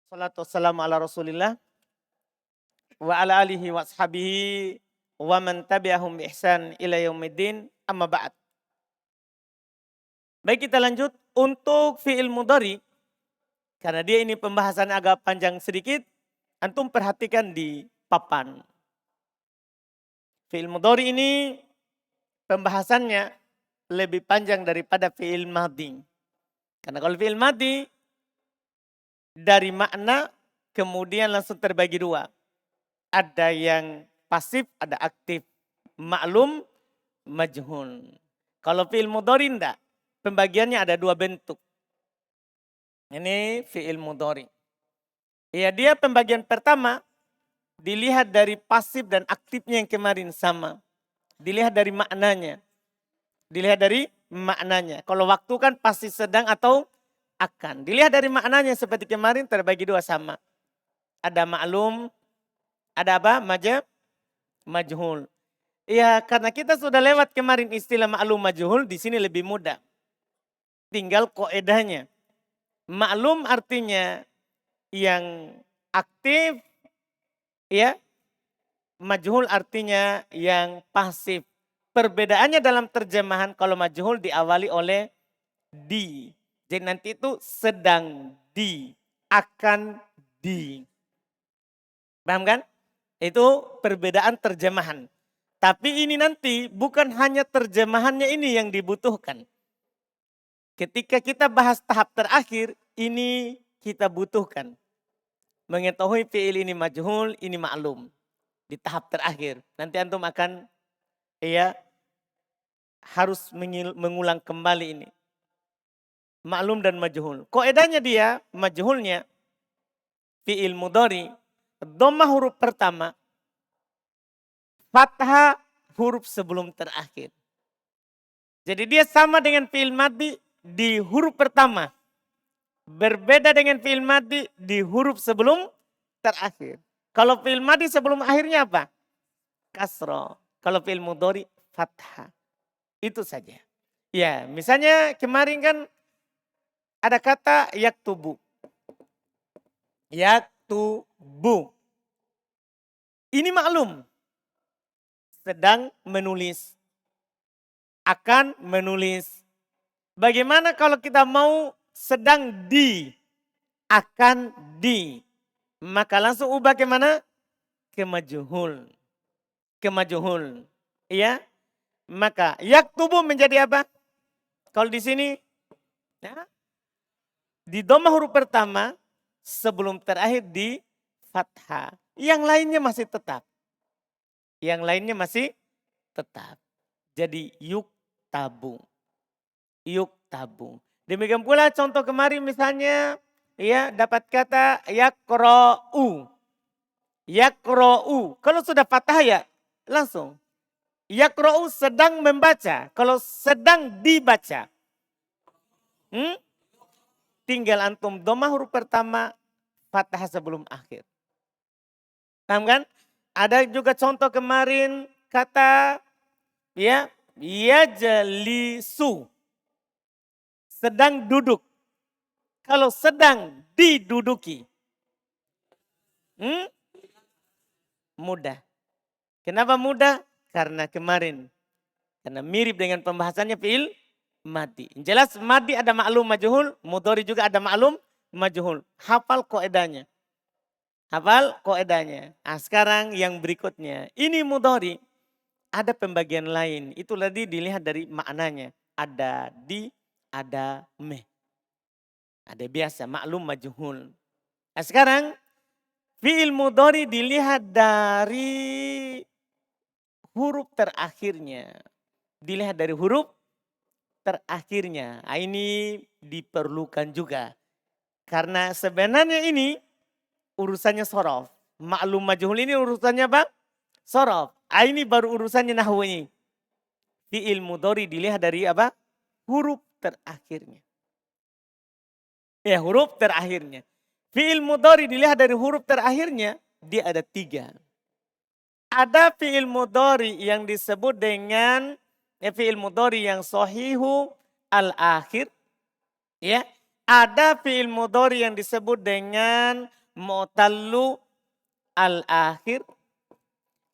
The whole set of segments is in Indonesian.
Salatu wassalamu ala Rasulillah wa ala alihi wa ashabihi wa man tabi'ahum bi ihsan ila yaumiddin, amma ba'd. Baik, kita lanjut untuk fi'il mudhari. Karena dia ini pembahasan agak panjang sedikit, antum perhatikan di papan. Fi'il mudhari ini pembahasannya lebih panjang daripada fi'il madhi. Karena kalau fi'il madhi dari makna kemudian langsung terbagi dua. Ada yang pasif, ada aktif. Maklum, majhul. Kalau fi'il mudhari enggak. Pembagiannya ada dua bentuk. Ini fi'il mudhari. Ya, dia pembagian pertama dilihat dari pasif dan aktifnya yang kemarin sama. Dilihat dari maknanya. Dilihat dari maknanya. Kalau waktu kan pasti sedang atau akan. Dilihat dari maknanya seperti kemarin terbagi dua sama. Ada maklum, ada apa? Majhul. Ya, karena kita sudah lewat kemarin istilah maklum majhul, di sini lebih mudah. Tinggal kaidahnya. Maklum artinya yang aktif, ya. Majhul artinya yang pasif. Perbedaannya dalam terjemahan, kalau majhul diawali oleh di. Jadi nanti itu sedang di, akan di. Paham kan? Itu perbedaan terjemahan. Tapi ini nanti bukan hanya terjemahannya ini yang dibutuhkan. Ketika kita bahas tahap terakhir, ini kita butuhkan. Mengetahui fi'il ini majhul, ini maklum. Di tahap terakhir. Nanti antum akan harus mengulang kembali ini. Maklum dan majhul. Kaidahnya dia, majhulnya, fi'il mudhari, dhammah huruf pertama, fathah huruf sebelum terakhir. Jadi dia sama dengan fi'il madhi di huruf pertama. Berbeda dengan fi'il madhi di huruf sebelum terakhir. Kalau fi'il madhi sebelum akhirnya apa? Kasroh. Kalau fi'il mudhari fathah. Itu saja. Ya, misalnya kemarin kan ada kata yaktubu. Yaktubu. Ini maklum. Sedang menulis. Akan menulis. Bagaimana kalau kita mau sedang di, akan di. Maka langsung ubah ke mana? Ke majhul. Ke majhul. Iya. Maka yaktubu menjadi apa? Kalau di sini, ya, di dhammah huruf pertama, sebelum terakhir di fathah. Yang lainnya masih tetap. Yang lainnya masih tetap. Jadi yuktabu. Yuktabu. Demikian pula contoh kemarin misalnya, ya, dapat kata yakro'u. Yakro'u. Kalau sudah fathah ya langsung. Yakro'u sedang membaca. Kalau sedang dibaca. Tinggal antum dhammah huruf pertama, fathah sebelum akhir. Paham kan? Ada juga contoh kemarin kata ya yajlisu. Sedang duduk. Kalau sedang diduduki. Mudah. Kenapa mudah? Karena kemarin. Karena mirip dengan pembahasannya fi'il madhi. Jelas madhi ada maklum majhul, mudhari juga ada maklum majhul. Hafal kaidahnya. Hafal kaidahnya. Nah, sekarang yang berikutnya. Ini mudhari ada pembagian lain. Itu tadi dilihat dari maknanya. Ada di, ada meh. Ada biasa maklum majhul. Nah, sekarang fi'il mudhari dilihat dari huruf terakhirnya. Dilihat dari huruf terakhirnya. Nah, ini diperlukan juga. Karena sebenarnya ini urusannya sorof. Maklum majhul ini urusannya apa? Sorof. Nah, ini baru urusannya nahwu ini. Fi'il mudhari dilihat dari apa? Huruf terakhirnya. Ya, huruf terakhirnya. Fi'il mudhari dilihat dari huruf terakhirnya, dia ada 3. Ada fi'il mudhari yang disebut dengan fi'il mudhari yang sahihu al-akhir. Ya. Ada fi'il mudhari yang disebut dengan mu'tallu al-akhir.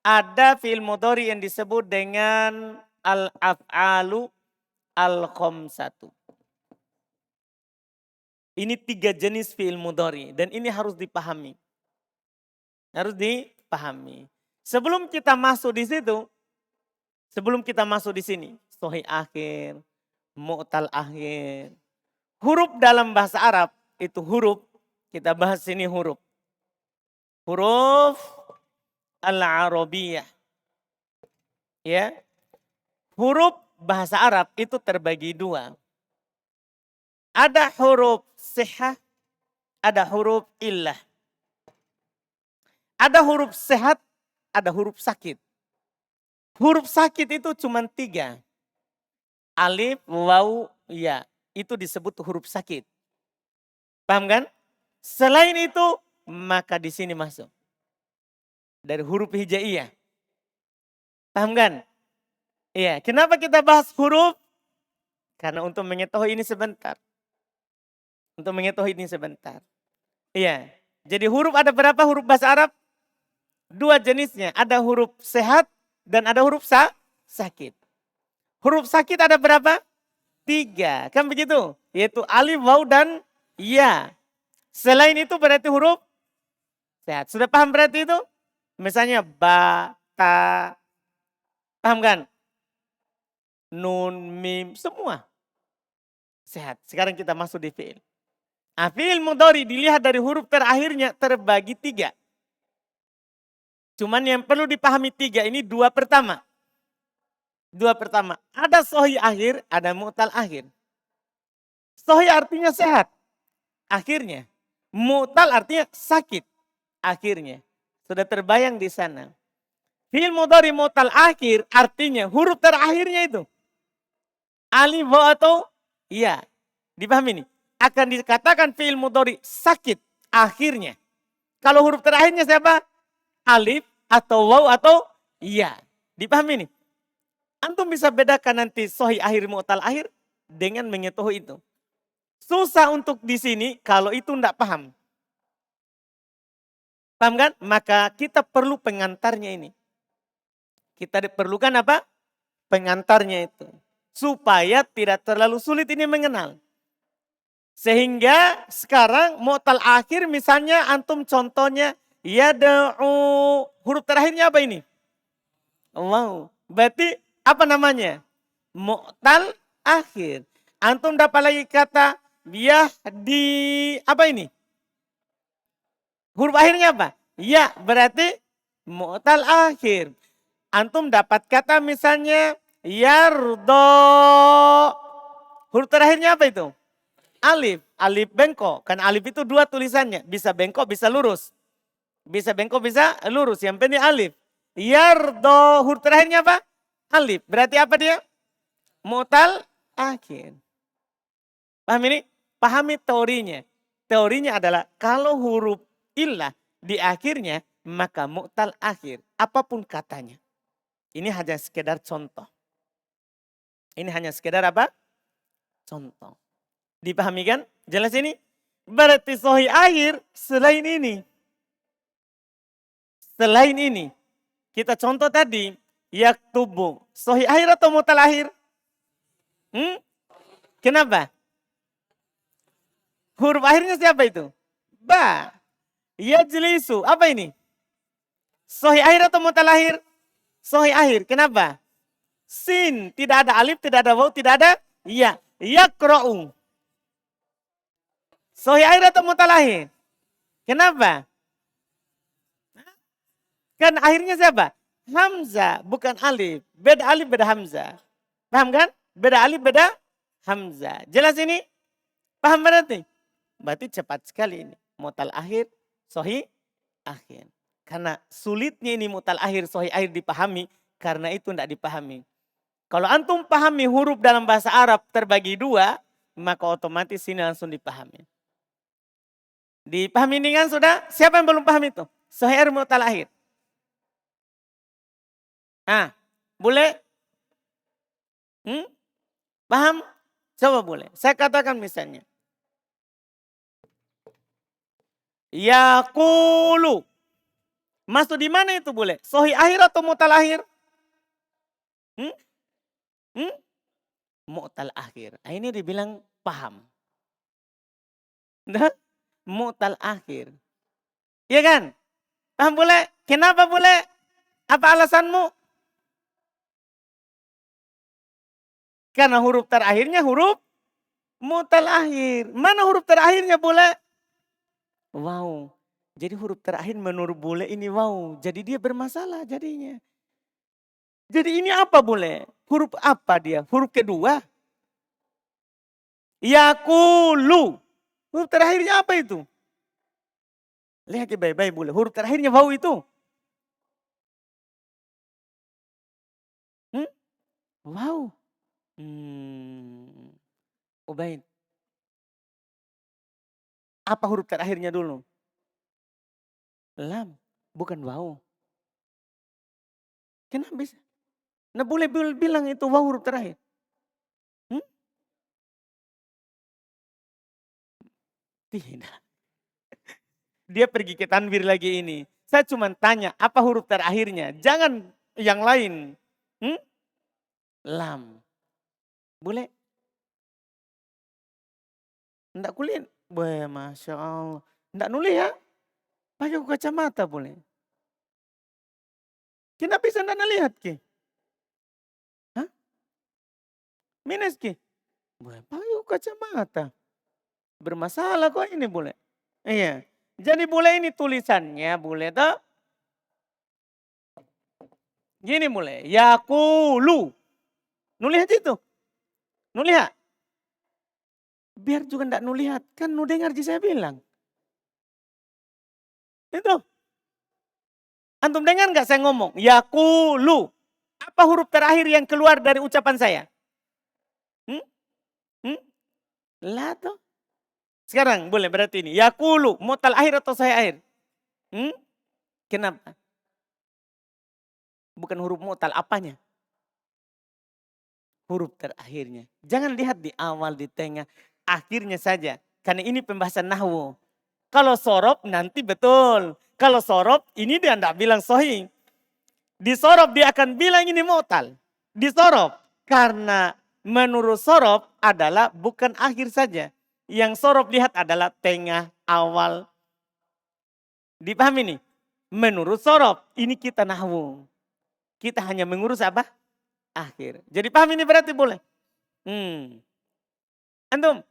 Ada fi'il mudhari yang disebut dengan al-af'alu al-khamsatu. Ini 3 jenis fi'il mudhari dan ini harus dipahami. Harus dipahami. Sebelum kita masuk di situ, sebelum kita masuk di sini, sahih akhir, mu'tal akhir. Huruf dalam bahasa Arab itu huruf, kita bahas sini huruf. Huruf al-arabiyah. Ya. Huruf bahasa Arab itu terbagi 2. Ada huruf sihah, ada huruf illah. Ada huruf sehat, ada huruf sakit. Huruf sakit itu cuma 3. Alif, waw, ya. Itu disebut huruf sakit. Paham kan? Selain itu, maka di sini masuk. Dari huruf hijaiyah. Paham kan? Iya, kenapa kita bahas huruf? Karena untuk mengetahui ini sebentar. Untuk mengetahui ini sebentar. Iya, jadi huruf ada berapa huruf bahasa Arab? 2 jenisnya, ada huruf sehat dan ada huruf sakit. Huruf sakit ada berapa? 3, kan begitu? Yaitu alif, waw, dan ya. Selain itu berarti huruf sehat. Sudah paham berarti itu? Misalnya ba, ta, paham kan? Nun, mim, semua sehat. Sekarang kita masuk di fi'il. Fi'il mudhari dilihat dari huruf terakhirnya terbagi 3. Cuman yang perlu dipahami 3 ini 2 pertama. 2 pertama. Ada sahih akhir, ada mu'tal akhir. Sahih artinya sehat. Akhirnya. Mu'tal artinya sakit. Akhirnya. Sudah terbayang di sana. Fi'il mudhari mu'tal akhir artinya huruf terakhirnya itu. Alif, waw atau ya. Dipahami nih? Akan dikatakan fi'il mudhari sakit akhirnya. Kalau huruf terakhirnya siapa? Alif atau waw atau ya. Dipahami nih? Antum bisa bedakan nanti sahih akhir mu'tal akhir dengan mengetahui itu. Susah untuk di sini kalau itu enggak paham. Paham kan? Maka kita perlu pengantarnya ini. Kita diperlukan apa? Pengantarnya itu. Supaya tidak terlalu sulit ini mengenal. Sehingga sekarang mu'tal akhir misalnya antum contohnya yada'u. Huruf terakhirnya apa ini? Wow. Berarti apa namanya? Mu'tal akhir. Antum dapat lagi kata yahdi. Apa ini? Huruf akhirnya apa? Ya, berarti mu'tal akhir. Antum dapat kata misalnya yardo. Huruf terakhirnya apa itu? Alif. Alif bengkok. Karena alif itu 2 tulisannya. Bisa bengkok, bisa lurus. Bisa bengkok, bisa lurus. Yang penting alif. Yardo. Huruf terakhirnya apa? Alif. Berarti apa dia? Mu'tal akhir. Paham ini? Pahami teorinya. Teorinya adalah kalau huruf illah di akhirnya maka mu'tal akhir. Apapun katanya. Ini hanya sekedar contoh. Ini hanya sekedar apa? Contoh. Dipahami kan? Jelas ini? Berarti sahih akhir selain ini. Selain ini. Kita contoh tadi. Yaktubu. Sahih akhir atau mu'tal akhir? Kenapa? Huruf akhirnya siapa itu? Ba. Yajlisu. Apa ini? Sahih akhir atau mu'tal akhir? Sahih akhir. Kenapa? Sin. Tidak ada alif, tidak ada waw, tidak ada ya. Yakra'u. Sahih akhir atau mu'tal akhir? Kenapa? Kan akhirnya siapa? Hamzah, bukan alif. Beda alif, beda hamzah. Paham kan? Beda alif, beda hamzah. Jelas ini? Paham berarti? Berarti cepat sekali ini. Mu'tal akhir, sahih akhir. Karena sulitnya ini mu'tal akhir, sahih akhir dipahami. Karena itu tidak dipahami. Kalau antum pahami huruf dalam bahasa Arab terbagi 2, maka otomatis ini langsung dipahami. Dipahami ini kan sudah? Siapa yang belum paham itu? Sahih akhir, mu'tal akhir. Boleh? Paham? Coba boleh. Saya katakan misalnya. Yaqulu. Masuk di mana itu boleh? Sohi akhir atau mu'tal akhir? Hmm? Hmm? Mu'tal akhir. Nah, ini dibilang paham. Nah, mu'tal akhir. Iya kan? Paham boleh? Kenapa boleh? Apa alasanmu? Karena huruf terakhirnya huruf mu'tal akhir. Mana huruf terakhirnya boleh? Wow. Jadi huruf terakhir menurut bule ini wow. Jadi dia bermasalah jadinya. Jadi ini apa boleh? Huruf apa dia? Huruf kedua? Yakulu. Huruf terakhirnya apa itu? Lihat baik-baik boleh. Huruf terakhirnya wow itu. Wow. Ubaid. Apa huruf terakhirnya dulu? Lam. Bukan wow. Kenapa bisa? Nah boleh bilang itu wow huruf terakhir. Tidak. Dia pergi ke tanwir lagi ini. Saya cuma tanya apa huruf terakhirnya. Jangan yang lain. Lam. Boleh? Enggak kulihat? Wah, Masya Allah. Enggak nulis ya? Pakai kacamata boleh. Kenapa bisa enggak lihat ke? Hah? Minus ke? Wah, pakai kacamata. Bermasalah kok ini boleh. Iya. Jadi boleh ini tulisannya boleh tak? Gini boleh. Yakulu. Nulihat itu. Nulihat. Biar juga enggak nulihat. Kan nu dengar saya bilang. Itu. Antum dengar enggak saya ngomong? Yakulu. Apa huruf terakhir yang keluar dari ucapan saya? La toh. Sekarang boleh berarti ini. Yakulu. Mu'tal akhir atau saya akhir? Kenapa? Bukan huruf mu'tal. Apanya? Huruf terakhirnya. Jangan lihat di awal, di tengah. Akhirnya saja. Karena ini pembahasan nahwu. Kalau sorob nanti betul. Kalau sorob ini dia tidak bilang sahih. Di sorob dia akan bilang ini mu'tal. Di sorob. Karena menurut sorob adalah bukan akhir saja. Yang sorob lihat adalah tengah, awal. Dipahami nih? Menurut sorob ini kita nahwu. Kita hanya mengurus apa? Akhir. Jadi paham ini berarti boleh. Antum,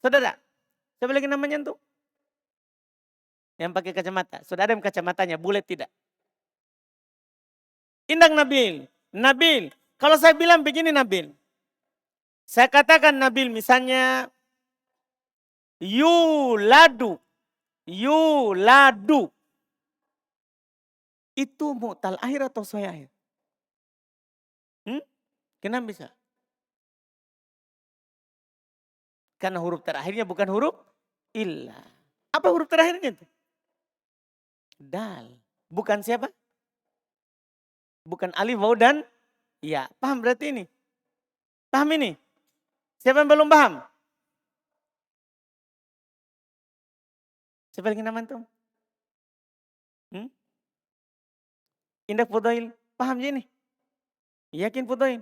saudara, siapa lagi namanya antum? Yang pakai kacamata. Sudah ada yang kacamatanya, boleh tidak? Indang Nabil. Nabil, kalau saya bilang begini Nabil. Saya katakan Nabil misalnya yuladu. Yuladu. Itu mu'tal akhir atau sahih akhir? Kenapa bisa? Karena huruf terakhirnya bukan huruf illa. Apa huruf terakhirnya itu? Dal. Bukan siapa? Bukan alif, waw dan ya. Paham berarti ini? Paham ini? Siapa yang belum paham? Siapa lagi nama itu? Indah Fudail. Paham ini? Yakin Fudail?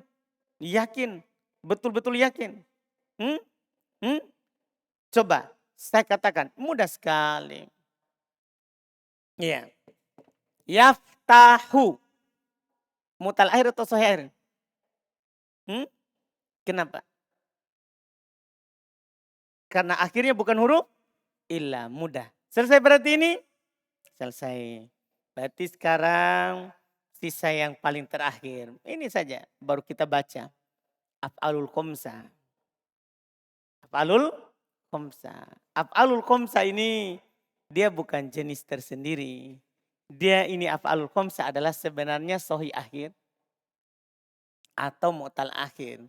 Yakin. Betul-betul yakin. Coba saya katakan. Mudah sekali. Iya. Yaftahu. Mu'tal akhir atau sahih akhir? Kenapa? Karena akhirnya bukan huruf illa. Mudah. Selesai berarti ini? Selesai. Berarti sekarang sisa yang paling terakhir. Ini saja baru kita baca. Af'alul khomsa. Af'alul khomsa. Af'alul khomsa ini dia bukan jenis tersendiri. Dia ini af'alul khomsa adalah sebenarnya sahih akhir atau mu'tal akhir.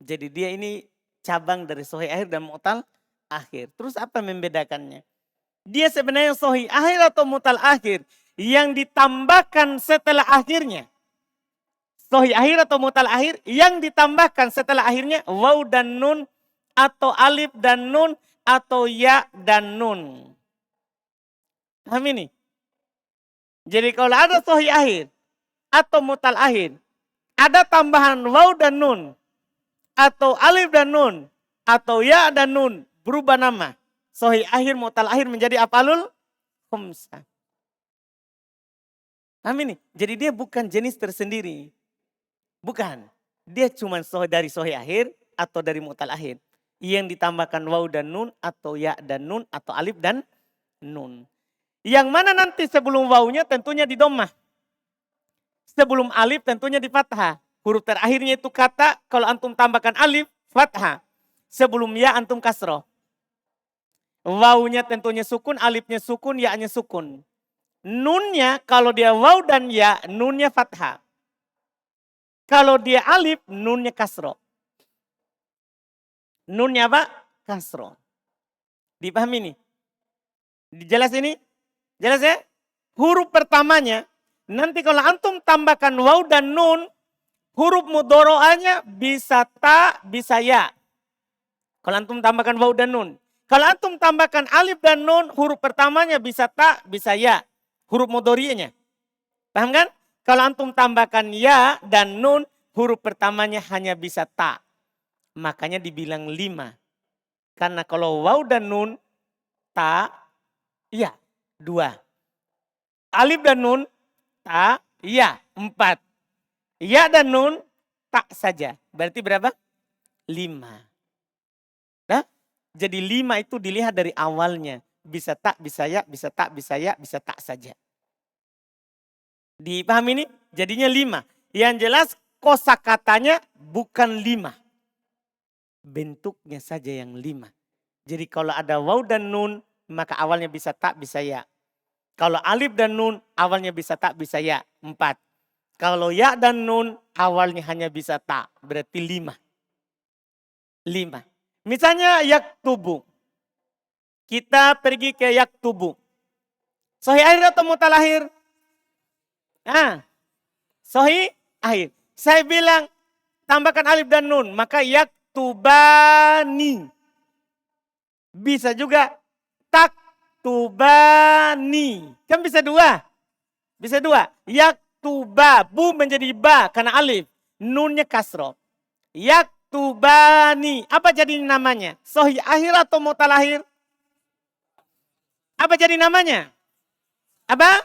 Jadi dia ini cabang dari sahih akhir dan mu'tal akhir. Terus apa membedakannya? Dia sebenarnya sahih akhir atau mu'tal akhir yang ditambahkan setelah akhirnya. Sahih akhir atau mu'tal akhir yang ditambahkan setelah akhirnya waw dan nun atau alif dan nun atau ya dan nun. Paham ini? Jadi kalau ada sohi akhir atau mutal akhir, ada tambahan waw dan nun, atau alif dan nun, atau ya dan nun, berubah nama. Sohi akhir, mutal akhir menjadi af'alul khamsah. Paham ini? Jadi dia bukan jenis tersendiri. Bukan. Dia cuma dari sohi akhir atau dari mutal akhir. Yang ditambahkan waw dan nun, atau ya dan nun, atau alif dan nun. Yang mana nanti sebelum wawnya tentunya di dhammah. Sebelum alif tentunya di fathah. Huruf terakhirnya itu kata, kalau antum tambahkan alif, fathah. Sebelum ya antum kasroh. Wawnya tentunya sukun, alifnya sukun, ya-nya sukun. Nunnya kalau dia waw dan ya, nunnya fathah. Kalau dia alif, nunnya kasroh. Nunnya apa? Kasroh. Dipahami ini? Jelas ini? Jelas ya? Huruf pertamanya, nanti kalau antum tambahkan waw dan nun, huruf mudoro'anya bisa ta, bisa ya. Kalau antum tambahkan waw dan nun. Kalau antum tambahkan alif dan nun, huruf pertamanya bisa ta, bisa ya. Huruf mudori'nya. Paham kan? Kalau antum tambahkan ya dan nun, huruf pertamanya hanya bisa ta. Makanya dibilang 5. Karena kalau waw dan nun, ta, ya, 2. Alif dan nun, ta, ya, 4. Ya dan nun, tak saja. Berarti berapa? 5. Nah, jadi 5 itu dilihat dari awalnya. Bisa tak, bisa ya, bisa tak, bisa ya, bisa tak saja. Dipahami ini? Jadinya 5. Yang jelas kosakatanya bukan 5. Bentuknya saja yang 5. Jadi kalau ada waw dan nun, maka awalnya bisa tak, bisa ya. Kalau alif dan nun, awalnya bisa tak, bisa ya. 4. Kalau ya dan nun, awalnya hanya bisa tak. Berarti 5. 5. Misalnya yaktubu. Kita pergi ke yaktubu. Sohi akhir atau mutal akhir? Sohi akhir. Saya bilang tambahkan alif dan nun. Maka yaktubani. Bisa juga taktubani. Kan bisa 2. Bisa 2. Yaktuba. Bu menjadi ba karena alif. Nunnya kasroh. Yaktubani. Apa jadi namanya? Sohi akhir atau mutal akhir? Apa jadi namanya? Apa?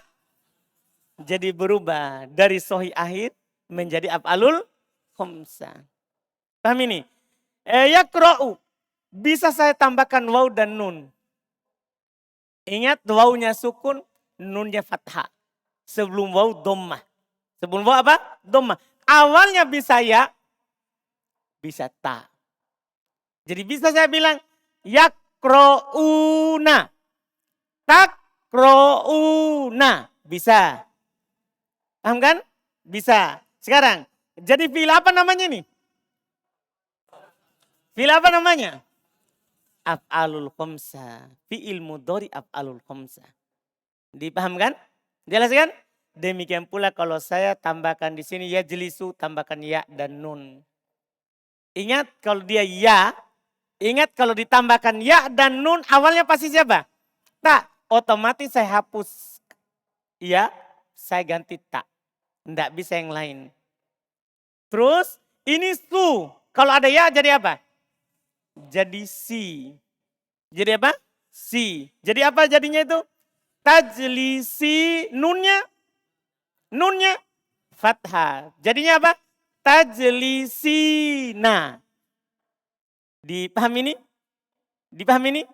Jadi berubah dari sohi akhir menjadi af'alul khamsah. Paham ini? Yakra'u. Bisa saya tambahkan waw dan nun. Ingat wawnya sukun, nunnya fathah. Sebelum waw dhammah. Sebelum waw apa? Dhammah. Awalnya bisa ya, bisa ta. Jadi bisa saya bilang yakra'una. Takra'una. Bisa. Paham kan? Bisa. Sekarang, jadi fi'il apa namanya nih? Fi'il apa namanya? Af'alul khamsah. Fi'il mudhari af'alul khamsah. Dipahamkan? Jelas kan? Demikian pula kalau saya tambahkan di sini yajlisu, tambahkan ya dan nun. Ingat kalau dia ya, ingat kalau ditambahkan ya dan nun awalnya pasti siapa? Tak. Otomatis saya hapus ya, saya ganti tak. Tidak bisa yang lain. Terus ini su. Kalau ada ya jadi apa? Jadi si. Jadi apa? Si. Jadi apa jadinya itu? Tajlisi nunnya. Nunnya fathah. Jadinya apa? Tajlisina. Dipahami ini? Dipahami ini?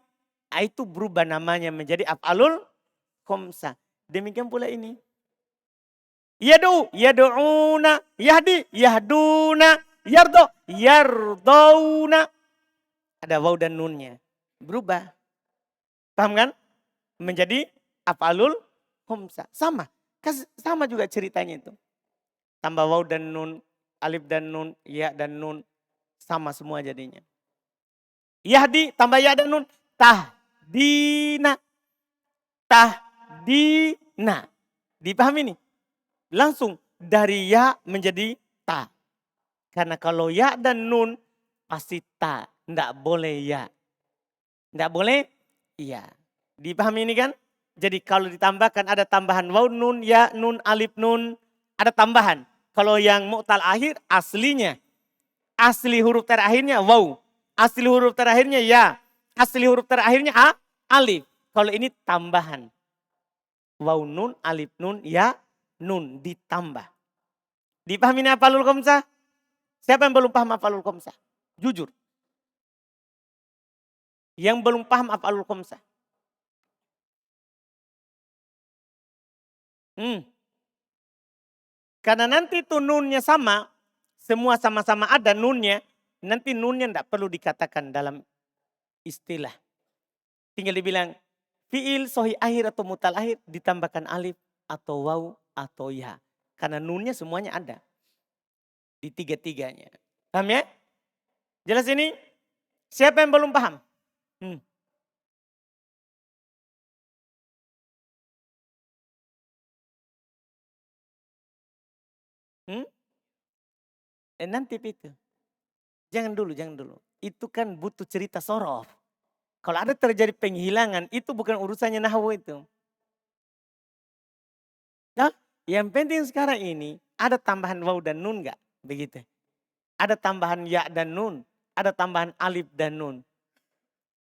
Itu berubah namanya menjadi af'alul khamsah. Demikian pula ini. Yadu, yadu'una, yahdi, yahduna, yardo, yardawna. Ada waw dan nunnya. Berubah. Paham kan? Menjadi af'alul khamsah. Sama. Sama juga ceritanya itu. Tambah waw dan nun, alif dan nun, ya dan nun. Sama semua jadinya. Yahdi, tambah ya dan nun. Tahdina. Tahdina. Dipahami nih? Langsung dari ya menjadi ta. Karena kalau ya dan nun pasti ta. Tidak boleh ya. Tidak boleh ya. Dipahami ini kan? Jadi kalau ditambahkan ada tambahan waw, nun, ya, nun, alif, nun. Ada tambahan. Kalau yang mu'tal akhir aslinya. Asli huruf terakhirnya waw. Asli huruf terakhirnya ya. Asli huruf terakhirnya alif. Kalau ini tambahan. Waw, nun, alif, nun, ya, nun. Ditambah. Dipahami ini af'alul khamsah? Siapa yang belum paham af'alul khamsah? Jujur. Yang belum paham af'alul khamsah. Karena nanti itu nunnya sama, semua sama-sama ada nunnya, nanti nunnya tidak perlu dikatakan dalam istilah. Tinggal dibilang fiil sohi akhir atau mutal akhir ditambahkan alif atau waw atau ya. Karena nunnya semuanya ada. Di tiga-tiganya. Paham ya? Jelas ini? Siapa yang belum paham? Nanti itu. Jangan dulu. Itu kan butuh cerita sorof. Kalau ada terjadi penghilangan, itu bukan urusannya nahwu itu. Nah, yang penting sekarang ini ada tambahan waw dan nun enggak? Begitu. Ada tambahan ya dan nun, ada tambahan alif dan nun.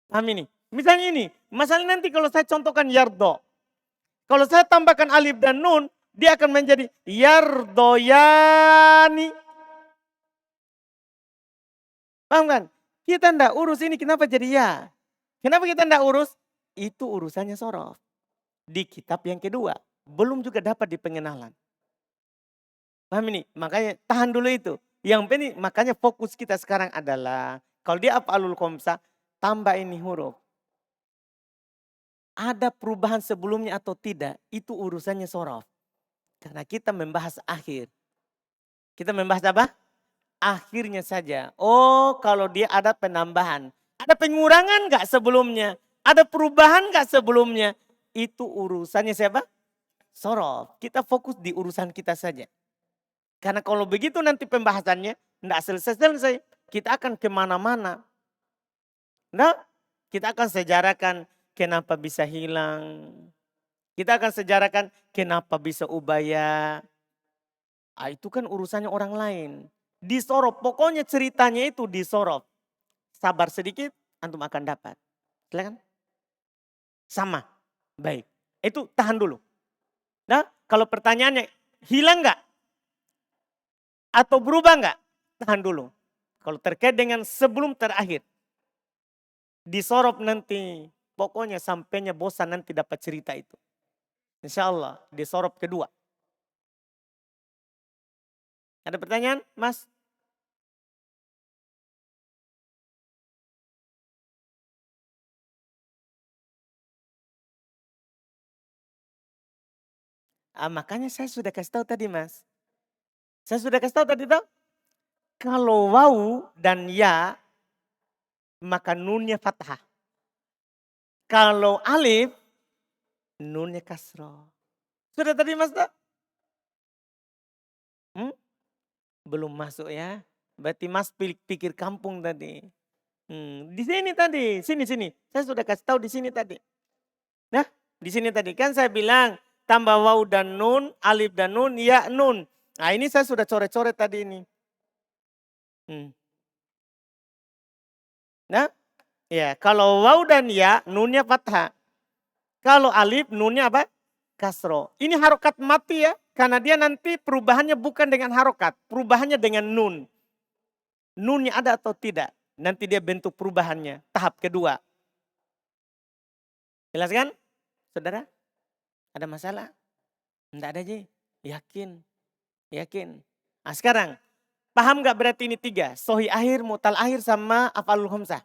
Paham ini? Misalnya ini, masalah nanti kalau saya contohkan yardo. Kalau saya tambahkan alif dan nun, dia akan menjadi yardoyani. Paham kan? Kita ndak urus ini kenapa jadi ya? Kenapa kita ndak urus? Itu urusannya sorof. Di kitab yang kedua. Belum juga dapat di pengenalan. Paham ini? Makanya tahan dulu itu. Yang penting makanya fokus kita sekarang adalah kalau dia af'alul khamsah tambah ini huruf. Ada perubahan sebelumnya atau tidak, itu urusannya sorof. Karena kita membahas akhir. Kita membahas apa? Akhirnya saja. Oh, kalau dia ada penambahan. Ada pengurangan enggak sebelumnya? Ada perubahan enggak sebelumnya? Itu urusannya siapa? Sorof. Kita fokus di urusan kita saja. Karena kalau begitu nanti pembahasannya enggak selesai-selesai. Kita akan kemana-mana. Nah, kita akan sejarahkan kenapa bisa hilang. Kita akan sejarahkan kenapa bisa ubaya. Itu kan urusannya orang lain. Disorot, pokoknya ceritanya itu disorot. Sabar sedikit, antum akan dapat. Silakan. Sama, baik. Itu tahan dulu. Nah, kalau pertanyaannya hilang nggak? Atau berubah nggak? Tahan dulu. Kalau terkait dengan sebelum terakhir. Disorot nanti, pokoknya sampainya bosan nanti dapat cerita itu. Insya Allah, disorot kedua. Ada pertanyaan, Mas? Makanya saya sudah kasih tahu tadi, Mas. Saya sudah kasih tahu tadi tahu. Kalau waw dan ya, maka nunnya fathah. Kalau alif, nunnya kasroh. Sudah tadi Mas? Belum masuk ya. Berarti Mas pikir kampung tadi. Di sini tadi, sini. Saya sudah kasih tahu di sini tadi. Nah, di sini tadi kan saya bilang tambah waw dan nun, alif dan nun, ya nun. Nah ini saya sudah coret-coret tadi ini. Nah, ya kalau waw dan ya nunnya fathah. Kalau alif nunnya apa? Kasro. Ini harokat mati ya. Karena dia nanti perubahannya bukan dengan harokat. Perubahannya dengan nun. Nunnya ada atau tidak. Nanti dia bentuk perubahannya. Tahap kedua. Jelas kan? Saudara? Ada masalah? Tidak ada aja. Yakin. Nah sekarang. Paham gak berarti ini tiga? Sohi akhir, mutal akhir sama af'alul khamsah.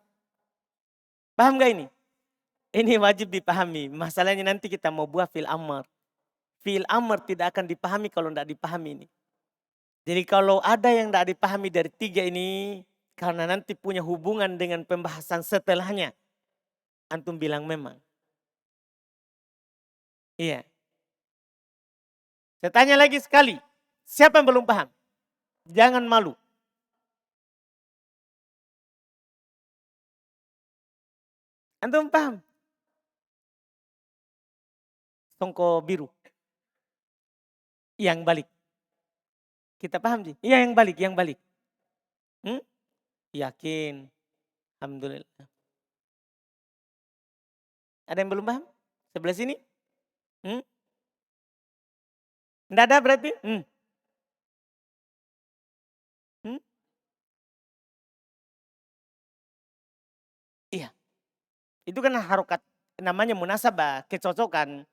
Paham gak ini? Ini wajib dipahami. Masalahnya nanti kita mau buat fi'il amr. Fi'il amr tidak akan dipahami kalau tidak dipahami ini. Jadi kalau ada yang tidak dipahami dari tiga ini. Karena nanti punya hubungan dengan pembahasan setelahnya. Antum bilang memang. Iya. Saya tanya lagi sekali. Siapa yang belum paham? Jangan malu. Antum paham? Songko biru. Yang balik. Kita paham sih? Iya yang balik, yang balik. Yakin. Alhamdulillah. Ada yang belum paham? Sebelah sini? Nggak ada berarti? Iya. Itu kan harokat, namanya munasabah, kecocokan.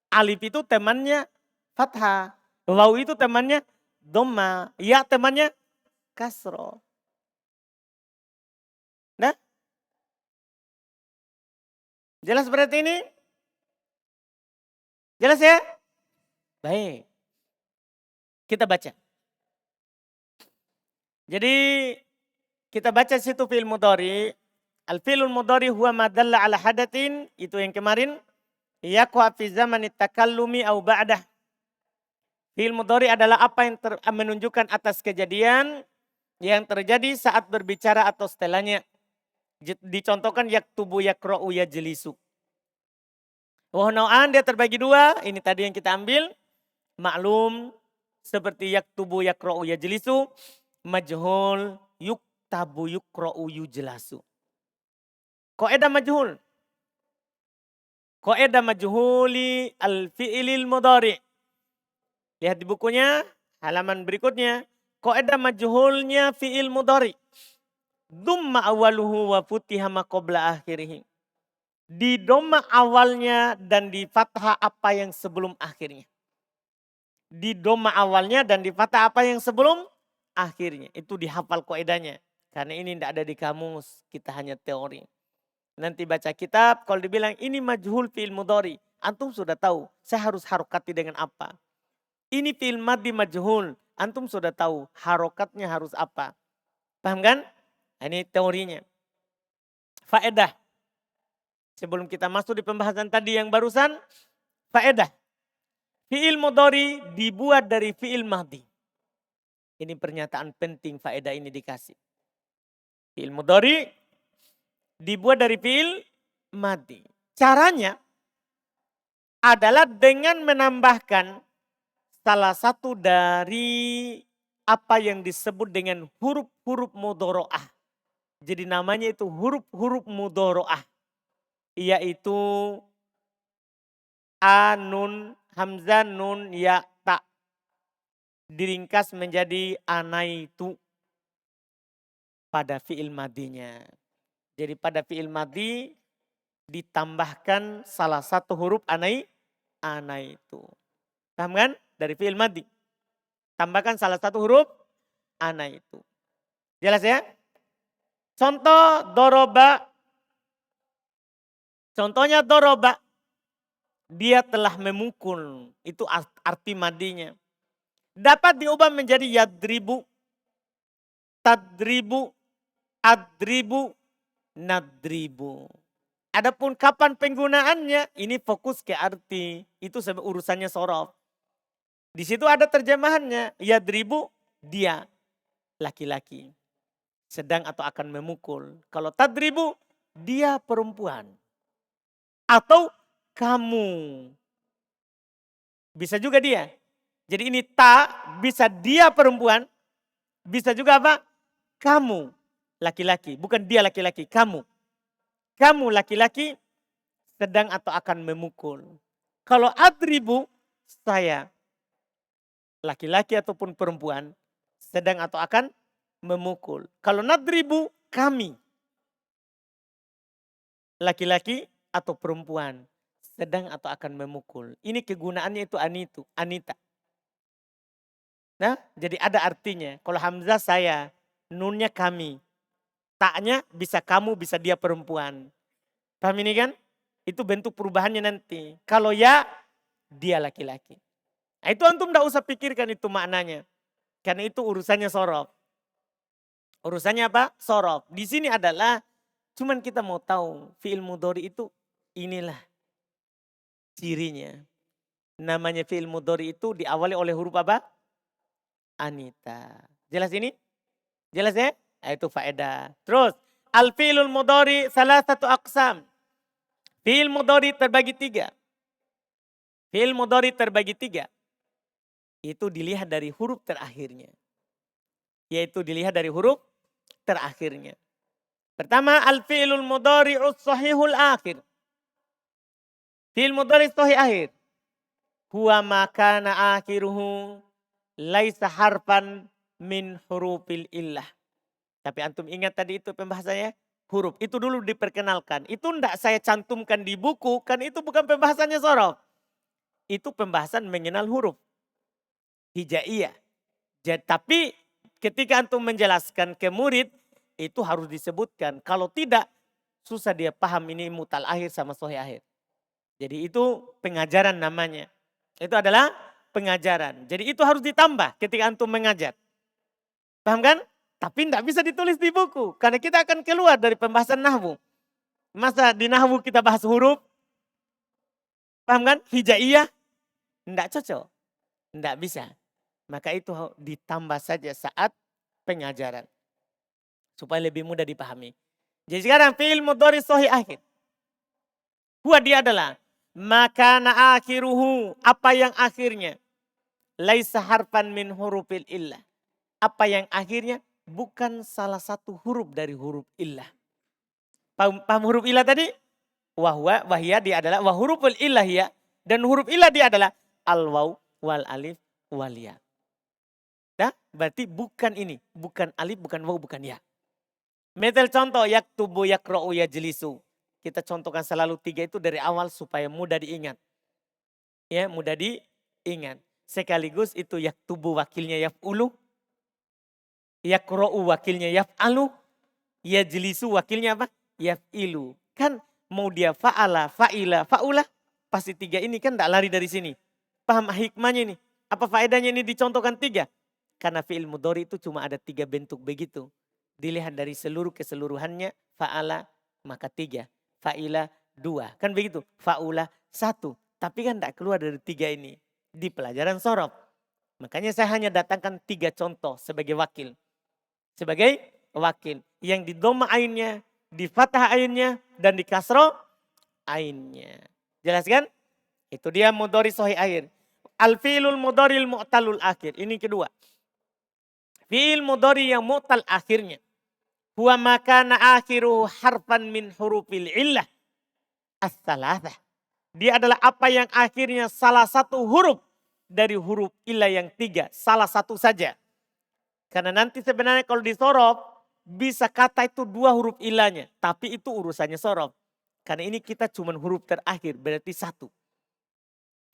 Alif itu temannya fathah. Waw itu temannya dhamma. Ya temannya kasro. Nah, jelas berarti ini? Jelas ya? Baik. Kita baca. Jadi kita baca situ fi'il mudhari. Al-fi'lul mudhari huwa ma dalla ala hadatin, itu yang kemarin. Yaqwa fi zamanit takallumi au ba'dah. Fi'il mudhari adalah apa yang menunjukkan atas kejadian yang terjadi saat berbicara atau setelahnya. Dicontohkan yaktubu yakra'u yajlisu. Wahnau'an dia terbagi dua, ini tadi yang kita ambil. Maklum seperti yaktubu yakra'u yajlisu, majhul yuktabu yukra'u yujlasu. Qaedah majhul. Qaedah majhuli al-fi'ilil mudhari. Lihat di bukunya, halaman berikutnya. Qaedah majhulnya fi'il mudhari. Dumma awaluhu wa futiha ma qabla akhirih. Di doma awalnya dan di fathah apa yang sebelum akhirnya. Di doma awalnya dan di fathah apa yang sebelum akhirnya. Itu dihafal qaedahnya. Karena ini tidak ada di kamus, kita hanya teori. Nanti baca kitab, kalau dibilang ini majhul fi'il mudhari. Antum sudah tahu, saya harus harokati dengan apa. Ini fi'il madhi majhul, antum sudah tahu harokatnya harus apa. Paham kan? Ini teorinya. Faedah. Sebelum kita masuk di pembahasan tadi yang barusan, faedah. Fi'il mudhari dibuat dari fi'il madhi. Ini pernyataan penting, faedah ini dikasih. Fi'il mudhari dibuat dari fi'il madhi. Caranya adalah dengan menambahkan salah satu dari apa yang disebut dengan huruf-huruf mudhoro'ah. Jadi namanya itu huruf-huruf mudhoro'ah. Yaitu a, nun, hamzah, nun, ya, ta. Diringkas menjadi anaitu pada fi'il madhinya. Jadi pada fi'il madhi ditambahkan salah satu huruf anaitu. Paham kan? Dari fi'il madhi. Tambahkan salah satu huruf anaitu. Jelas ya? Contoh doroba. Contohnya doroba. Dia telah memukul. Itu arti madinya. Dapat diubah menjadi yadribu, tadribu, adribu, nadribu. Adapun kapan penggunaannya, ini fokus ke arti. Itu urusannya sorof. Di situ ada terjemahannya. Yadribu, dia laki-laki. Sedang atau akan memukul. Kalau tadribu, dia perempuan. Atau kamu. Bisa juga dia. Jadi ini ta, bisa dia perempuan. Bisa juga apa? Kamu laki-laki. Bukan dia laki-laki, kamu. Kamu laki-laki sedang atau akan memukul. Kalau adribu, saya laki-laki ataupun perempuan sedang atau akan memukul. Kalau nadribu, kami laki-laki atau perempuan sedang atau akan memukul. Ini kegunaannya itu anita. Nah, jadi ada artinya. Kalau hamzah saya, nunnya kami. Taknya bisa kamu, bisa dia perempuan. Paham ini kan? Itu bentuk perubahannya nanti. Kalau ya, dia laki-laki. Nah, itu antum tidak usah pikirkan itu maknanya. Karena itu urusannya sorof. Urusannya apa? Sorof. Di sini adalah, cuman kita mau tahu fi'il mudhari itu inilah cirinya. Namanya fi'il mudhari itu diawali oleh huruf apa? Anita. Jelas ini? Jelas ya? Nah, itu faedah. Terus, al-fi'lul mudhari salah satu aqsam. Fi'il mudhari terbagi 3. Fi'il mudhari terbagi 3. Itu dilihat dari huruf terakhirnya. Yaitu dilihat dari huruf terakhirnya. Pertama, al-fi'lul mudhari'us sahihul akhir. Fi'il mudhari sahih akhir. Huwa makana akhiruhu laisa harfan min hurufil illah. Tapi antum ingat tadi itu pembahasannya? Huruf. Itu dulu diperkenalkan. Itu enggak saya cantumkan di buku. Kan itu bukan pembahasannya sorof. Itu pembahasan mengenal huruf. Hijaiyah. Tapi ketika antum menjelaskan ke murid. Itu harus disebutkan. Kalau tidak susah dia paham ini mutal akhir sama sahih akhir. Jadi itu pengajaran namanya. Itu adalah pengajaran. Jadi itu harus ditambah ketika antum mengajar. Paham kan? Tapi tidak bisa ditulis di buku. Karena kita akan keluar dari pembahasan nahwu. Masa di nahwu kita bahas huruf? Paham kan? Hijaiyah? Tidak cocok. Tidak bisa. Maka itu ditambah saja saat pengajaran. Supaya lebih mudah dipahami. Jadi sekarang fi'il mudhari sahih akhir. Huwa dia adalah makana akhiruhu, apa yang akhirnya. Laisa harfan min hurufil illah. Apa yang akhirnya bukan salah satu huruf dari huruf illah. Paham huruf illah tadi? Wahya dia adalah huruful illah ya. Dan huruf illah dia adalah al-waw wal alif wal ya. Nah, berarti bukan ini. Bukan alif, bukan waw, bukan ya. Metel contoh yaktubu yakra'u yajlisu. Kita contohkan selalu 3 itu dari awal supaya mudah diingat. Ya, mudah diingat. Sekaligus itu yaktubu wakilnya yaf'ulu. Yakra'u wakilnya yaf'alu. Yajlisu wakilnya apa? Yaf'ilu. Kan mau dia fa'ala, fa'ila, fa'ula. Pasti 3 ini kan tidak lari dari sini. Paham hikmahnya ini? Apa faedahnya ini dicontohkan 3? Karena fi'il mudhari itu cuma ada 3 bentuk begitu. Dilihat dari seluruh keseluruhannya. Fa'ala maka 3. Fa'ila 2. Kan begitu. Fa'ula 1. Tapi kan tidak keluar dari 3 ini. Di pelajaran sorof. Makanya saya hanya datangkan 3 contoh sebagai wakil. Sebagai wakil. Yang di dhamma ainnya, di fathah ainnya, dan di kasroh ainnya. Jelas kan? Itu dia mudhari sahih akhir. Al-fi'lul mudharil mu'talul akhir. Ini kedua. Fi'il mudhari yang mu'tal akhirnya. Huwa makana akhiruhu harfan min hurufil illah. As-salathah. Dia adalah apa yang akhirnya salah satu huruf dari huruf illah yang 3. Salah satu saja. Karena nanti sebenarnya kalau di sorof bisa kata itu 2 huruf ilahnya. Tapi itu urusannya sorof. Karena ini kita cuma huruf terakhir berarti 1.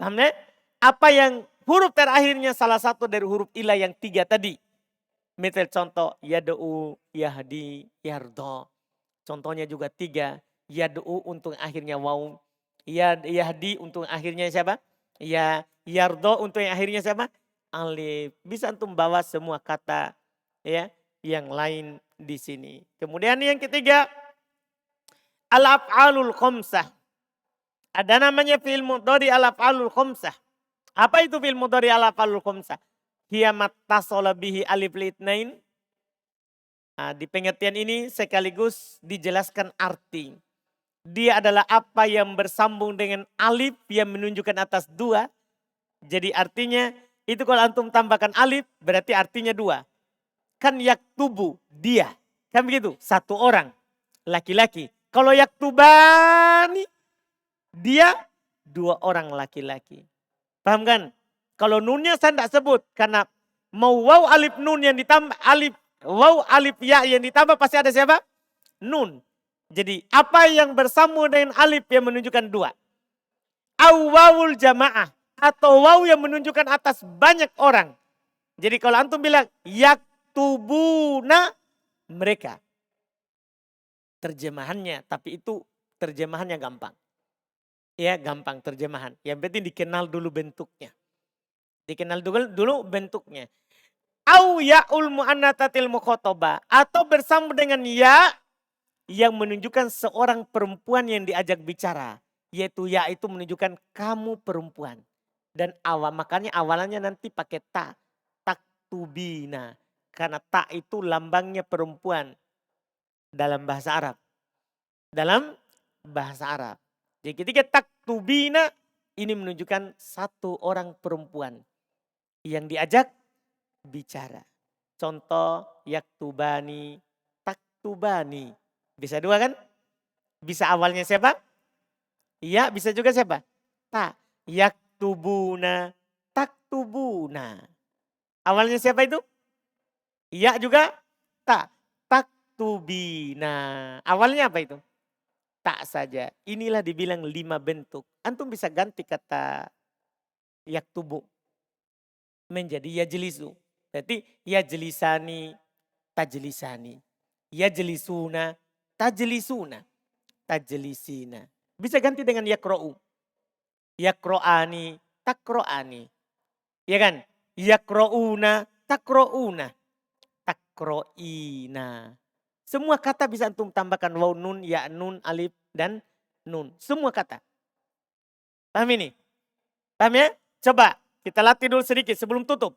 Paham ya? Apa yang huruf terakhirnya salah satu dari huruf ilah yang 3 tadi. Misal contoh yad'u, yahdi, yardo. Contohnya juga 3. Yad'u untuk akhirnya waw. Yahdi untuk akhirnya siapa? Ya, yardo untuk yang akhirnya siapa? Alif. Bisa antum bawa semua kata ya yang lain di sini. Kemudian yang ketiga al-af'alul khamsah. Ada namanya fi'il mudhari al-af'alul khamsah. Apa itu fi'il mudhari al-af'alul khamsah? Hiya mattasala bihi alif litnain. Nah, di pengertian ini sekaligus dijelaskan arti. Dia adalah apa yang bersambung dengan alif yang menunjukkan atas 2. Jadi artinya itu kalau antum tambahkan alif berarti artinya 2. Kan yaktubu dia. Kan begitu? 1 orang. Laki-laki. Kalau yaktubani dia 2 orang laki-laki. Paham kan? Kalau nunnya saya tidak sebut. Karena mau waw alif nun yang ditambah alif. Waw alif ya yang ditambah pasti ada siapa? Nun. Jadi apa yang bersambung dengan alif yang menunjukkan 2. Aw wawul jamaah. Atau waw yang menunjukkan atas banyak orang. Jadi kalau antum bilang yaktubuna mereka. Terjemahannya. Tapi itu terjemahannya gampang. Ya gampang terjemahan. Yang penting dikenal dulu bentuknya. Dikenal dulu bentuknya. Au ya'ul mu'annatatil mukhotoba. Atau bersambung dengan ya yang menunjukkan seorang perempuan yang diajak bicara. Yaitu ya itu menunjukkan kamu perempuan. Dan makanya awalannya nanti pakai ta. Taktubina. Karena ta itu lambangnya perempuan. Dalam bahasa Arab. Dalam bahasa Arab. Jadi ketika taktubina Ini menunjukkan satu orang perempuan yang diajak bicara. Contoh yaktubani, taktubani. Bisa dua kan? Bisa awalnya siapa? Ya, bisa juga siapa? Ta. Yaktubuna, taktubuna. Awalnya siapa itu? Ya juga ta. Taktubina. Awalnya apa itu? Tak saja. Inilah dibilang 5 bentuk. Antum bisa ganti kata yaktubu menjadi yajlisu. Berarti yajlisani, tajlisani. Yajlisuna, tajlisuna, tajlisina. Bisa ganti dengan yakro'u. Yakro'ani, takro'ani. Ya kan? Yakro'una, takro'una, takro'ina. Semua kata bisa antum tambahkan waw, nun, ya, nun, alif, dan nun. Semua kata. Paham ini? Paham ya? Coba kita latih dulu sedikit sebelum tutup.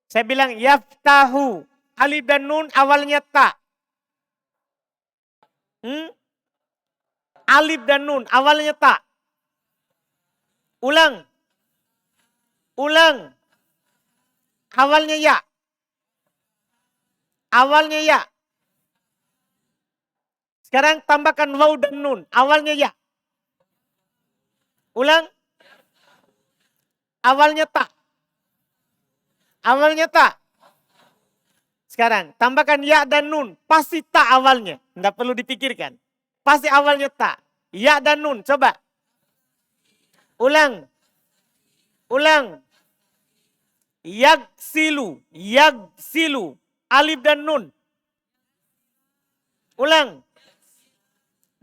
Saya bilang yaftahu. Alif dan nun awalnya ta. Alif dan nun awalnya ta. Ulang. Ulang. Awalnya ya. Awalnya ya. Sekarang tambahkan waw dan nun. Awalnya ya. Ulang. Awalnya tak. Awalnya tak. Sekarang tambahkan ya dan nun. Pasti tak awalnya. Enggak perlu dipikirkan. Pasti awalnya tak. Ya dan nun. Coba. Ulang. Ulang. Yagsilu. Yagsilu. Alif dan nun. Ulang.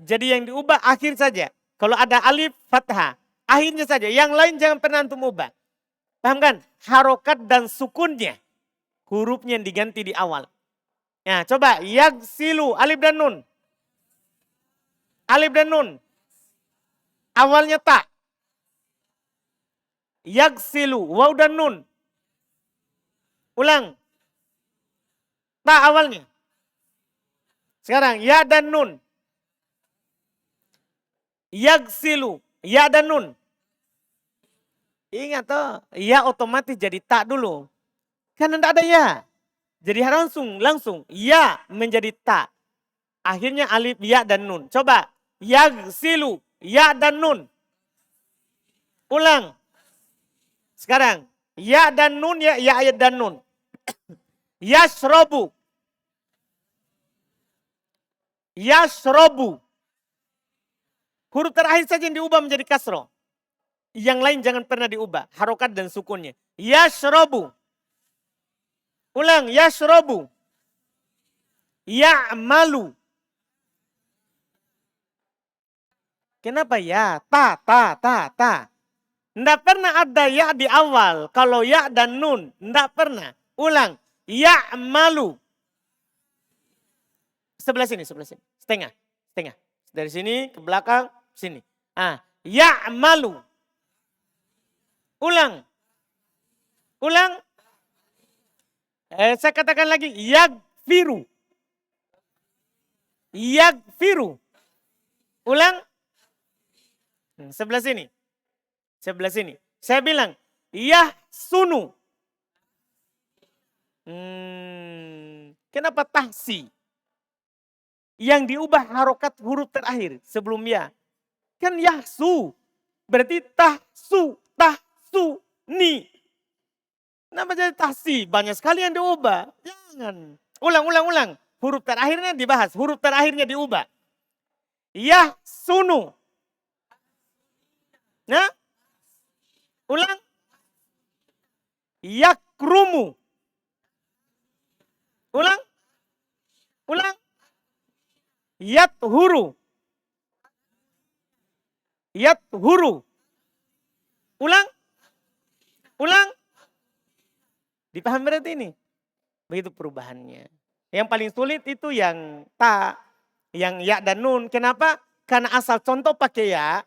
Jadi yang diubah akhir saja. Kalau ada alif, fathah. Akhirnya saja. Yang lain jangan pernah antum ubah. Paham kan? Harokat dan sukunnya. Hurufnya yang diganti di awal. Nah coba. Yagsilu. Alif dan nun. Alif dan nun. Awalnya tak. Yagsilu. Waw dan nun. Ulang. Tak awalnya. Sekarang ya dan nun. Yagsilu. Ya dan nun. Ingat toh. Ya otomatis jadi tak dulu. Karena tidak ada ya. Jadi langsung. Ya menjadi tak. Akhirnya alif, ya dan nun. Coba. Yagsilu. Ya dan nun. Ulang. Sekarang. Ya dan nun, ya ayat dan nun. Yashrobu. Yashrobu. Huruf terakhir saja yang diubah menjadi kasroh. Yang lain jangan pernah diubah. Harokat dan sukunnya. Yashrobu. Ulang. Yashrobu. Ya'malu. Kenapa ya? Ta. Tidak pernah ada ya di awal. Kalau ya dan nun. Tidak pernah. Ulang. Ya'malu. Sebelah sini. Setengah. Dari sini ke belakang, sini. Ya'malu. Ulang. Saya katakan lagi. Yagfiru. Ulang. Sebelah sini. Saya bilang. Yahsunu. Kenapa tahsi? Yang diubah harokat huruf terakhir sebelum ya. Kan yahsu. Berarti tahsu, ni. Kenapa jadi tahsi? Banyak sekali yang diubah. Jangan. Ulang. Huruf terakhirnya dibahas. Huruf terakhirnya diubah. Yahsunu. Nah. Ulang. Yakrumu. Ulang. Yathuru. Ulang. Dipahami berarti ini? Begitu perubahannya. Yang paling sulit itu yang ta, yang ya dan nun. Kenapa? Karena asal contoh pakai ya,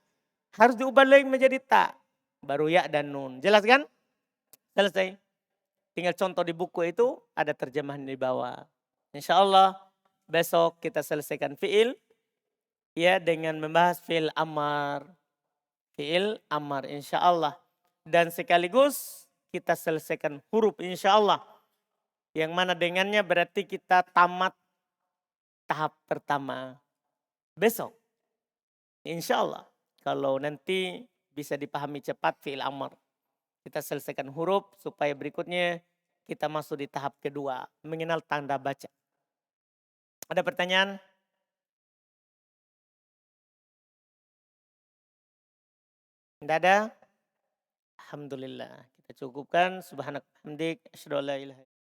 harus diubah lagi menjadi ta. Baru ya dan nun. Jelas kan? Selesai. Tinggal contoh di buku itu ada terjemahan di bawah. Insya Allah besok kita selesaikan fi'il. Ya dengan membahas fi'il amar, fi'il amar insya Allah. Dan sekaligus kita selesaikan huruf insya Allah. Yang mana dengannya berarti kita tamat tahap pertama besok. Insya Allah. Kalau nanti bisa dipahami cepat fi'il amar. Kita selesaikan huruf supaya berikutnya kita masuk di tahap kedua. Mengenal tanda baca. Ada pertanyaan? Tidak ada? Alhamdulillah. Kita cukupkan. Subhanak hamdik. Asyhadu an la ilaha